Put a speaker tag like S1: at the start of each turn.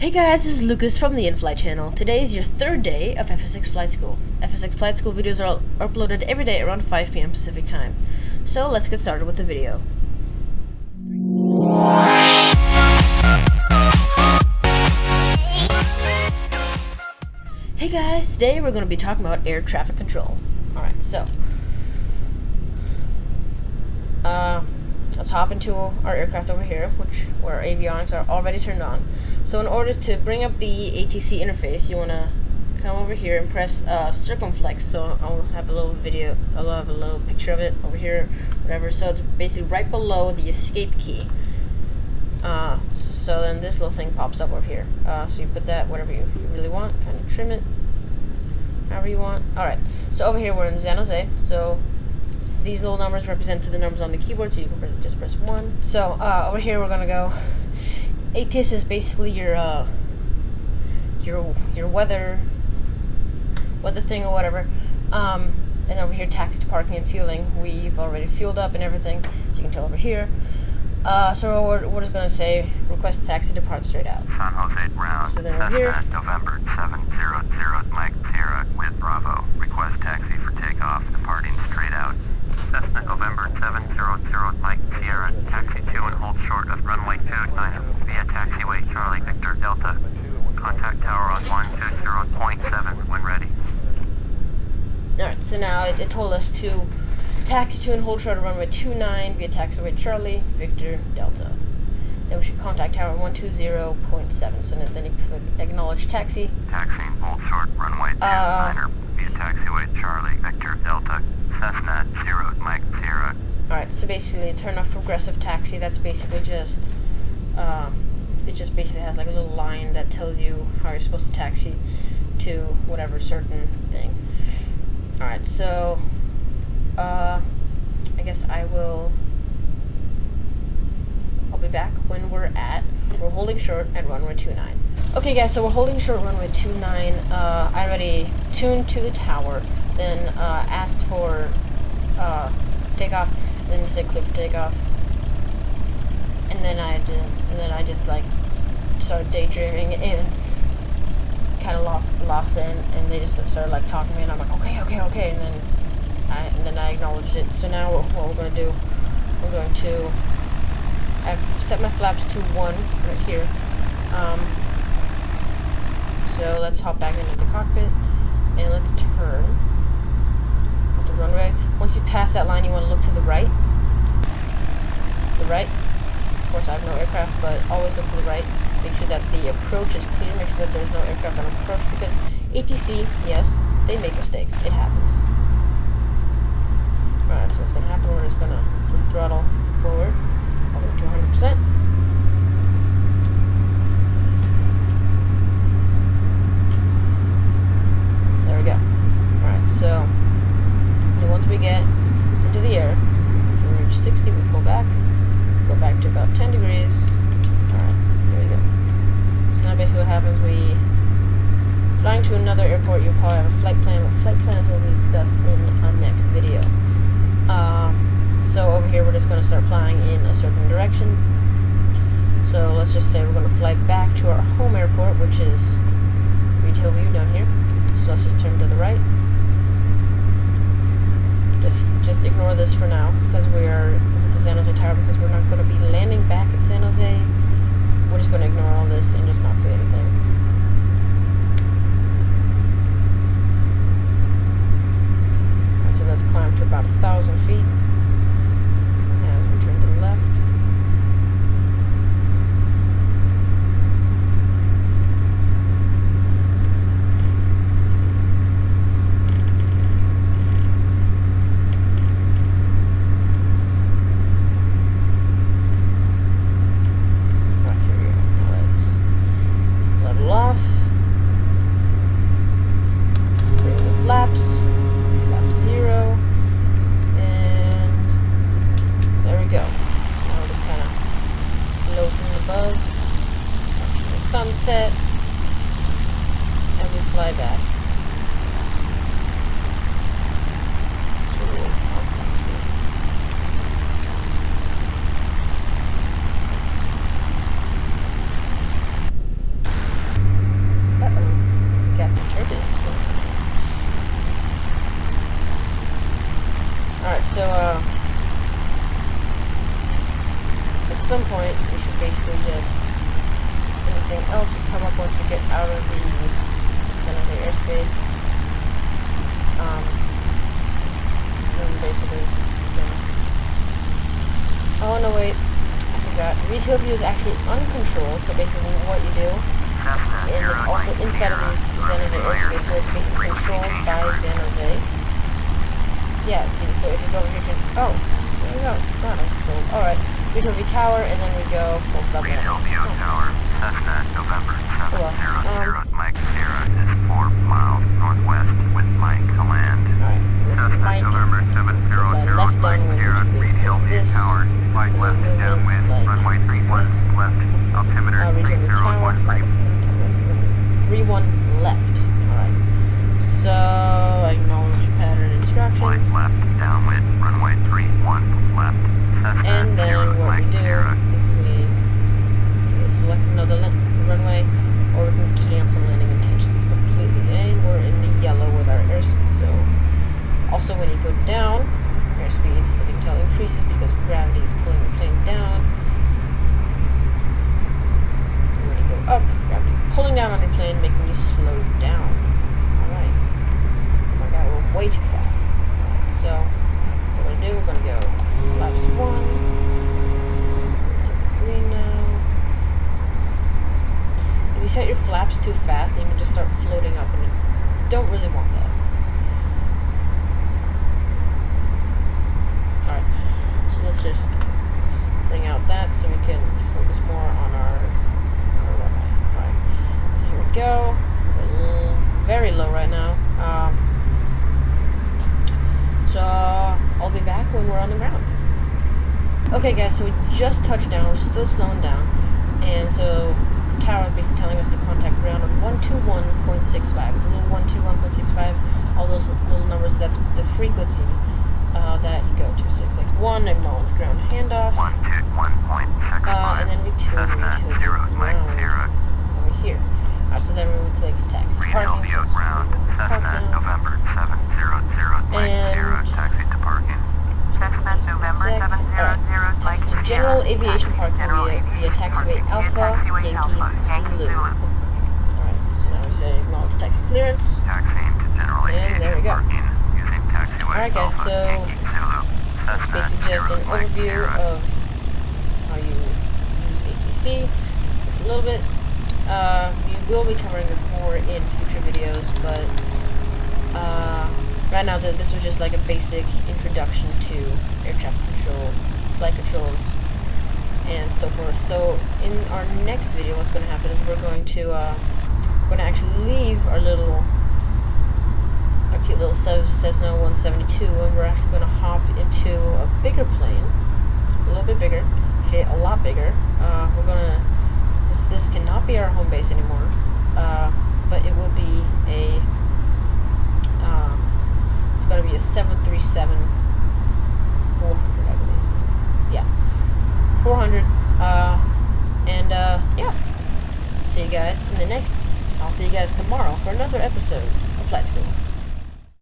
S1: Hey guys, this is Lucas from the In-Flight channel. Today is your third day of FSX Flight School. FSX Flight School videos are uploaded every day around 5 p.m. Pacific time. So let's get started with the video. Hey guys, today we're going to be talking about air traffic control. Alright, so let's hop into our aircraft over here, where our avionics are already turned on. So in order to bring up the ATC interface, you want to come over here and press circumflex. So I'll have a little video, I'll have a little picture of it over here, whatever. So it's basically right below the escape key. So then this little thing pops up over here. So you put that whatever you really want, kind of trim it however you want. Alright, so over here we're in San Jose. So these little numbers represent the numbers on the keyboard, so you can just press 1. So over here we're gonna go. ATIS is basically your weather thing or whatever. And over here, taxi to parking and fueling. We've already fueled up and everything, so you can tell over here. So we're just gonna say request taxi depart straight out.
S2: San Jose Brown.
S1: So then over here,
S2: November 700 Mike Sierra with Bravo. Request taxi for takeoff, departing straight out. Cessna November 700 Mike Sierra, taxi to and hold short of runway 29 via taxiway Charlie Victor Delta. Contact tower on 120.7 when ready.
S1: Alright, so now it told us to taxi to and hold short of runway 29 via taxiway Charlie Victor Delta. Then we should contact tower 120.7. So then you click acknowledge taxi.
S2: Taxiing hold short runway 29 via taxiway Charlie Victor Delta. Cessna 0 Mike Sierra.
S1: Alright, so basically turn off progressive taxi. That's basically just it just basically has like a little line that tells you how you're supposed to taxi to whatever certain thing. Alright, so I guess I'll be back when we're holding short at runway 29. Okay guys, so we're holding short runway 29. I already tuned to the tower, then asked for takeoff, and then it said clear for takeoff. And then I just like started daydreaming and kind of lost it, and they just started like talking to me, and I'm like okay, and then I acknowledged it. So now what we're going to do, I've set my flaps to 1 right here. So let's hop back into the cockpit and let's turn at the runway. Once you pass that line, you want to look to the right. Of course, I have no aircraft, but always look to the right. Make sure that the approach is clear. Make sure that there's no aircraft on approach, because ATC, yes, they make mistakes. It happens. Alright, so what's going to happen, we're just going to throttle forward all the way to 100%. There we go. Alright, so once we get into the air, we reach 60, we pull back, go back to about 10 degrees. Alright, here we go. So now basically what happens, we flying to another airport, you'll probably have a flight plan. Flight plans will be discussed in our next video. So over here we're just going to start flying in a certain direction. So let's just say we're going to fly back to our home airport, which is Retail View down here. So let's just turn to the right. Just ignore this for now, because we are at the San Jose Tower, because we're not going to be landing back at San Jose. We're just going to ignore all this and just not say anything. Right, so let's climb to about 1,000 feet as we turn to the left. Sunset as we fly back. also come up once we get out of the San Jose airspace. Then basically, oh no, wait, I forgot. Retail view is actually uncontrolled, so basically what you do, and it's also inside of this San Jose airspace, so it's basically controlled by San Jose. Yeah, see, so if you go over here to, oh, there you go, it's not uncontrolled. Alright, retail view tower, and then we go full stop.
S2: Retail view tower, Cessna, November 700, Mike Sierra is 4 miles northwest with Mike to land.
S1: Alright,
S2: Cessna, November 700, Mike Sierra, retail view tower, flight left downwind, runway 31 left, altimeter 301.
S1: 31 left. Alright, so acknowledge pattern instructions.
S2: Flight left downwind, runway 31 left. Cessna,
S1: And then what we do is we select another runway, or we can cancel landing intentions completely. And we're in the yellow with our airspeed. So also when you go down, airspeed, as you can tell, increases because gravity is pulling the plane down. And when you go up, gravity is pulling down on your plane, making you slow down. Alright. Oh my god, we're way too fast. Alright, so what we're gonna do, we're gonna go flaps 1. Green now. If you set your flaps too fast, then you can just start floating up, and you don't really want that. Alright, so let's just bring out that so we can focus more on our runway. Alright, here we go. We're very low right now. So I'll be back when we're on the ground. Okay guys, so we just touched down, we're still slowing down, and so the tower is basically telling us to contact ground on 121.65. The little 121.65, all those little numbers, that's the frequency that you go to. So click 1, acknowledge ground handoff,
S2: 121.65,
S1: and then we tune ground over here. So then we would click taxi
S2: Retail
S1: parking.
S2: view ground, Cessna, November 700, Mike Sierra, taxi to parking. Cessna, November 700, Mike
S1: To
S2: Sierra,
S1: general aviation parking via taxiway Alpha Yankee Zulu. Alright, so now we say acknowledge taxi clearance.
S2: Taxiing to general
S1: And there we
S2: aviation
S1: go.
S2: parking using taxiway
S1: Alright guys,
S2: Alpha
S1: so
S2: Yankee Zulu.
S1: it's basically just an overview of how you use ATC. Just a little bit. We will be covering this more in future videos, but right now this was just like a basic introduction to air traffic control, flight controls, and so forth. So in our next video, what's going to happen is we're going to actually leave our cute little Cessna 172, and we're actually going to hop into a bigger plane, a little bit bigger, okay, a lot bigger. We're gonna this cannot be our home base anymore, but it will be a it's going to be a 737 400, I believe. Yeah, 400. And yeah, see you guys in the next. I'll see you guys tomorrow for another episode of Flight School.